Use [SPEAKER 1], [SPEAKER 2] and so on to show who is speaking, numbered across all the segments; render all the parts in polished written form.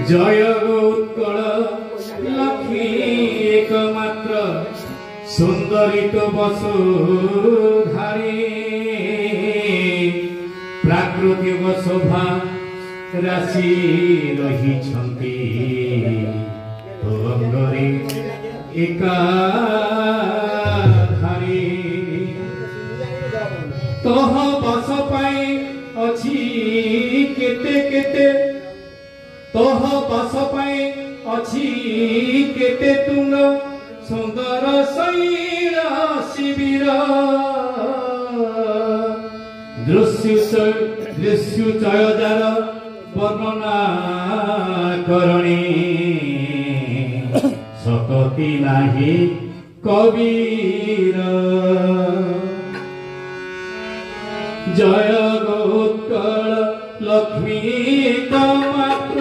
[SPEAKER 1] जय उत्कल लक्ष्मी एकमात्र सुंदरी तो वसुधारी प्राकृतिक शोभा राशि रही तो अंगरे एकाधारी तोह बस पाई अछि केते केते तोह बस पाई अछि केते तुंग सुंदर शैल शिविर दृश्य चयदार वर्णना करणी सकती नाही कबीर जय गोत्कल लक्ष्मी एकमात्र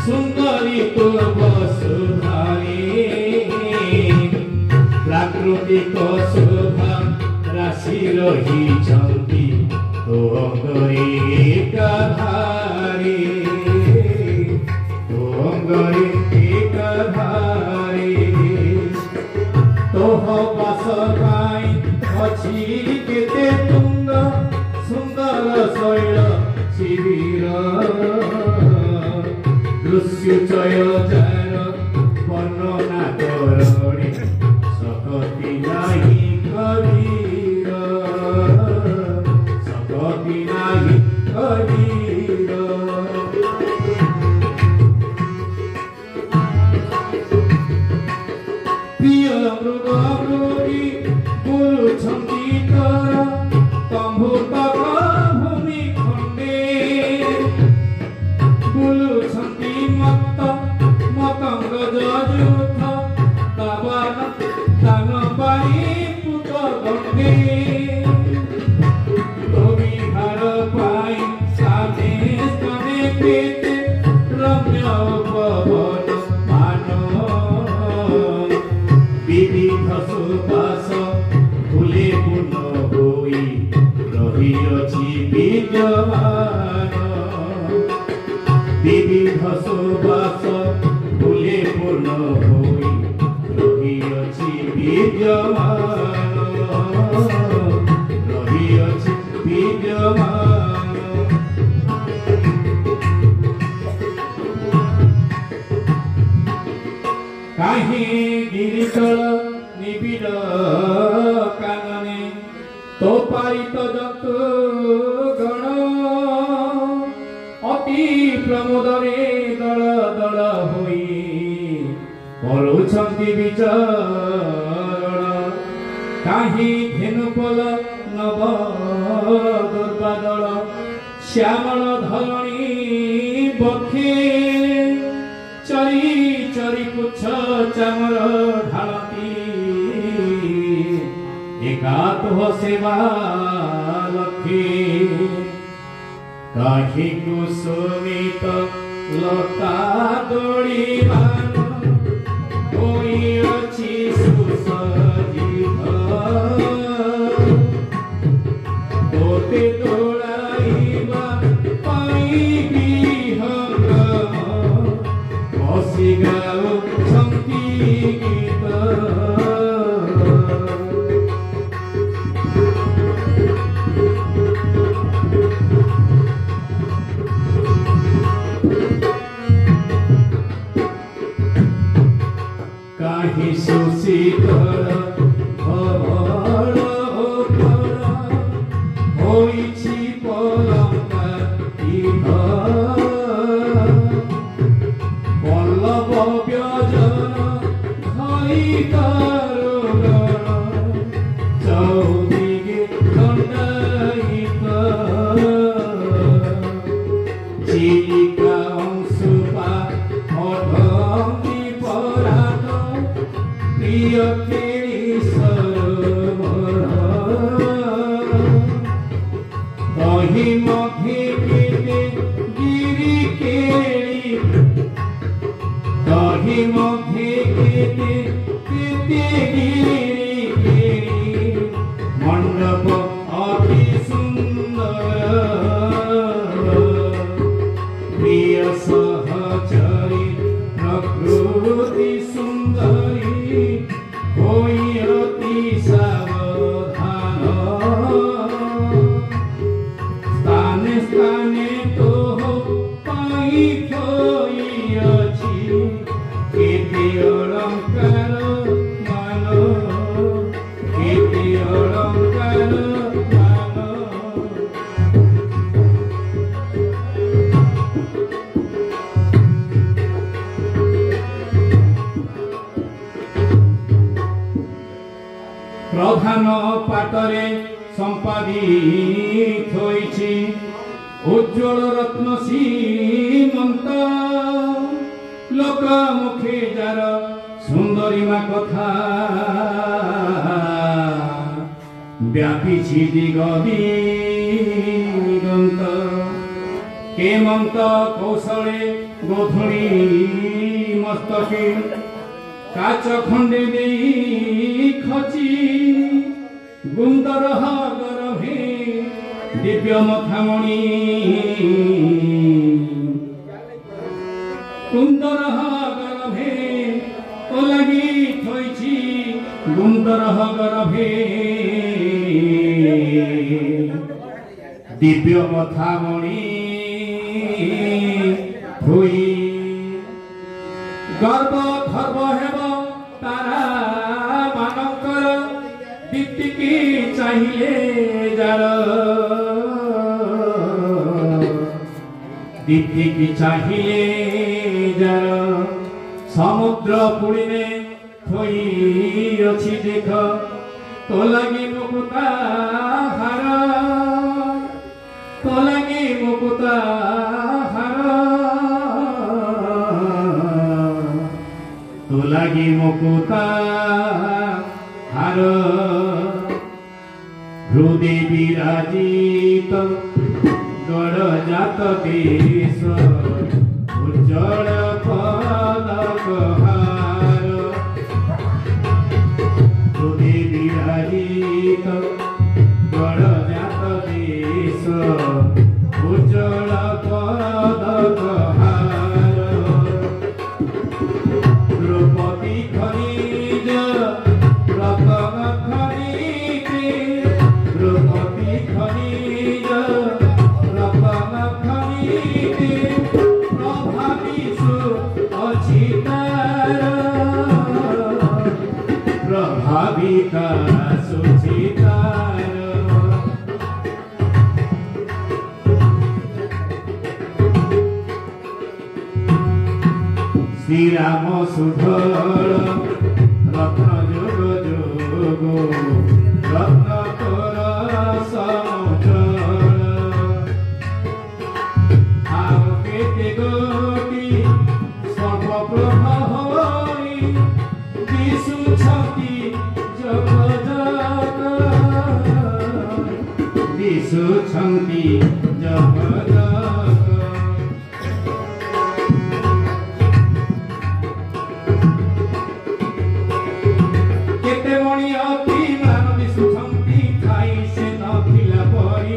[SPEAKER 1] सुंदरी तो वसुधारी प्राकृतिक शोभा राशि रही तो अंगरे एकाधारी तो अंगरे एकाधारी तोह बास पाई अछि केते तुंग सुंदर शैल शिविर दृश्य चयदार वर्णना करणी सकती नाही कबीर सकती नाही कबीर प्रिय मृग मृगी बुलुछन्ति तर तम्भुतक भूमि खण्डे बुलुछन्ति मत्त मतंग जजुथ दावन दान पाई पुत गण्डे विहार पाई साधे स्तने पेते रम्य पवन मान विविध सुबास फुले पूर्ण होई रहिअछि विद्यमान विविध सुबास फुले पूर्ण होई रहिअछि विद्यमान रहिअछि विद्यमान काहे गिरितल निबिड़ कानने तो पारित जंतु गण अति प्रमोदरे दल दल होई करुछन्ति विचरण काहे धेनुपल नव दुर्बादल श्यामल धरणी बखे चरी चरी पुछ चामर ढालती एकात्व सेवा लक्ष्मी काहे कुसुमित लता दोड़ी मान कोई अछि सुसज्जित तोते दौड़ाइबा पाई विहंगम हसी गाउछन्ति गीत काहे सुशीतल भवल ओपर होइछि पलंका वल्लभ व्यजन धई कारुगण चौदिगे दण्डायित चिलिका अंशुपा अधंति परात प्रिय केळी सरोवर दही मधे केते गिरी केळी दही मधे केते गिरी केळी मंडप अति सुंदर प्रिय सहचरी स्थाने तो पाई थोई अछि केते अलंकार मानो केते अलंकार मानो प्रधान पाटरे संपादित होइछि उज्ज्वल रत्न सीमंत लोकमुखे जार सुंदरीमा कथा व्यापिछि दिग दिगंत केमंत कौशले गोधुली मस्तके काच खंडे देई खची गुंदर गर्भे दिव्य मथामणि कुंदर गर्भे ओ लगी थोइछि गुंदर गर्भे दिव्य मथामणि थोई गर्व खर्व हेब तारा मानकर दीप्ति की चाहिए जार दीप्ति की चाहिए जार समुद्र पुड़िने थोई अछि देख तो लगी मुकुता हार तो लगी मुकुता हार तो लगी मुकुता हार हृदय विराजित गड़जात देश उज्जवल पदक हार हृदय विराजित गड़जात देश उज्जवल पदक हार द्रौपदी खनिज रतन खनिजे द्रौपदी खनिज रतन खनिजे प्रभाविसु अछि तार प्रभाविका सुछि तार श्री राम सुधर रत्न जोग जोग रत्न तोर समुद्र आओ केते गोटी सर्वप्रभा होई दिशुछति जग जग दिशुछति जग जग केते मणि अति मान दिशुछंती खाई से नथिला परी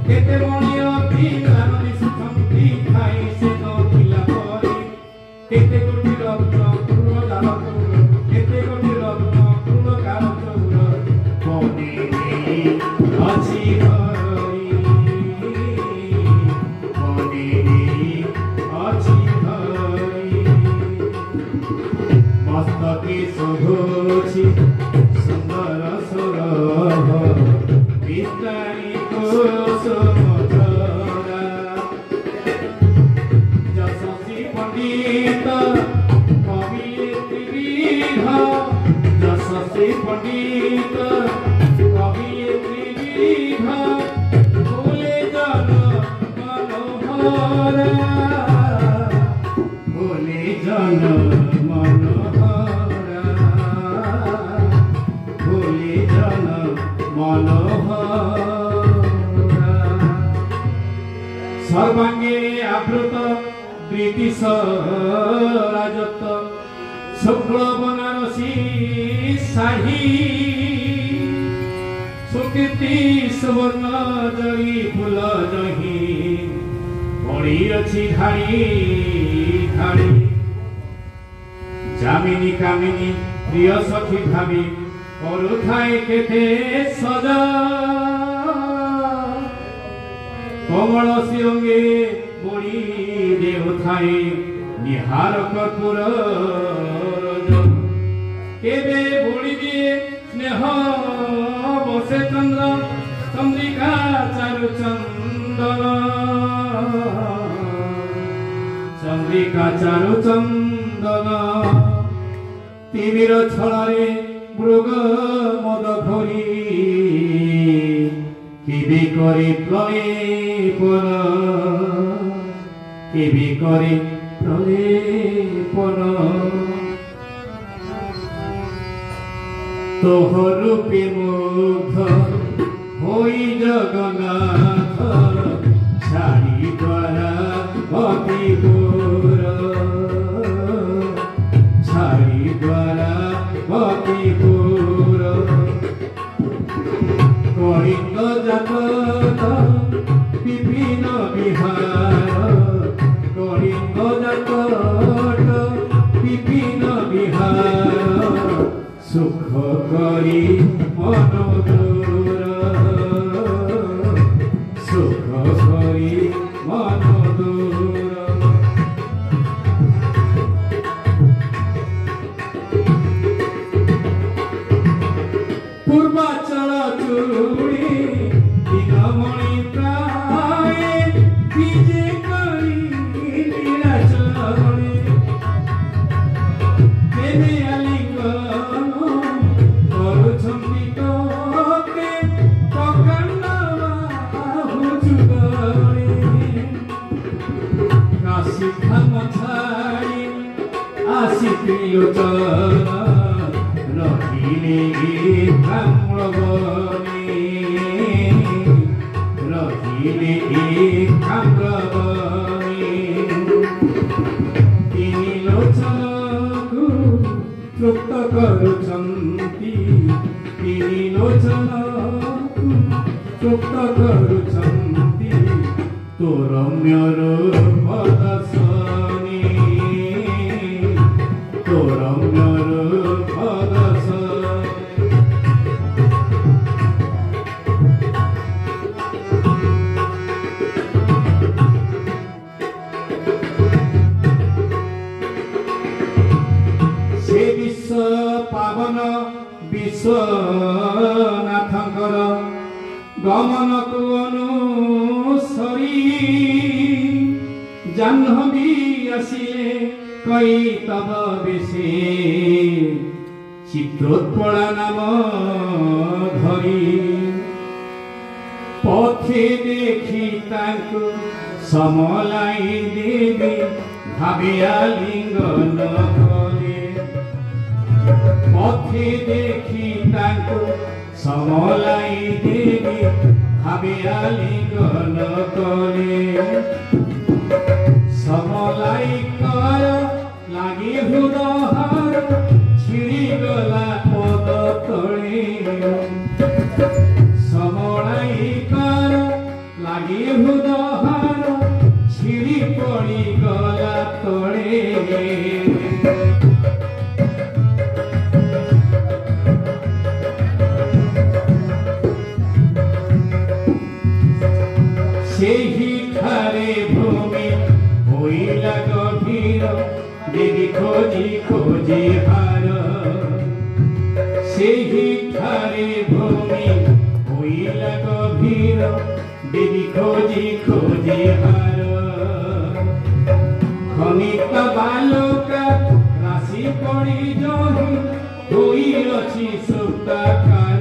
[SPEAKER 1] केते मणि अति मान दिशुछंती खाई से नथिला परी केते कोटि रत्न पूर्ण दान चौर केते कोटि रत्न पूर्ण दान चौर कोने नेई अछि हरि कोने नेई अछि हरि मस्तके शोभोछि सुंदर सौरभ विस्तारी कोसमधरा जशसी पंडित कवियत्री विध जशसी पंडित कवियत्री विध भोले जन मनोहरा भोले जन मनोहरा भोले जन मनोहरा सर्वांगे आवृत ब्रिटिश राजत्व शुक्ल बनारसी शाही सुकीर्ति सुवर्ण जरी फूल जही पड़ी अछि धाड़ी धाड़ी जामिनी कामिनी प्रिय सखी भावी करुथाए केते सजा कमल सिरंगे बड़ी देउथाए निहार कर्पूर केबे बड़ी दिए स्नेह बसे चंद्र चंद्रिका चारु चंदन चंद्रिका चारु चंदन तिमिर छड़े मृग मद घरी केबे करे प्रलेपन केबे करे प्रलेपन तोहर रूपे मुग्ध होई जगन्नाथ छाड़ी द्वारा अति दूर छाड़ी द्वारा अति दूर कलिंग जातक विभिन्न विहार कलिंग जातक विभिन्न विहार सुख करी मन दूर सुख करी मन दूर पूर्वाचल चूड़ी दिनमणि प्राय विजे करी नीलाचले देवे आलिंगन करुछंती तोके प्रकांड बाहु जुगले काशी धाम छाड़ी आसी त्रिलोचन रहिले काम्रवने रहिले काम्रवने तिनी लोचनकु तृप्त करुछन्ति तिनी लोचनकु तृप्त करुछन्ति तो रम्य रूप दर्शने तो रम्य रूप पावन विश्वनाथंकर गमन को अनुसरी जाह्नवी आसिले कई तब बेसे चित्रोत्पला नाम धरी पथे देखी तांकु समलाई देवी भाविया लिंगन पथे देखी तांकु समलाई देवी भाविया लिंगन कले समलाई कर लागी हृदहार छिड़ी गला पद तले समलाई कर लागी हृदहार छिड़ी पड़ी गला तले भूमि होइला गभीर देवी खोजी खोजी हार सेही ठारे भूमि होइला गभीर देवी खोजी खोजी हार खनित बालका राशि पड़ी जही होई अछि सुप्ताकार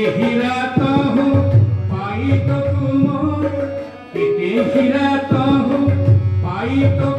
[SPEAKER 1] हीरा कहूँ पाई तो तुम पाई तो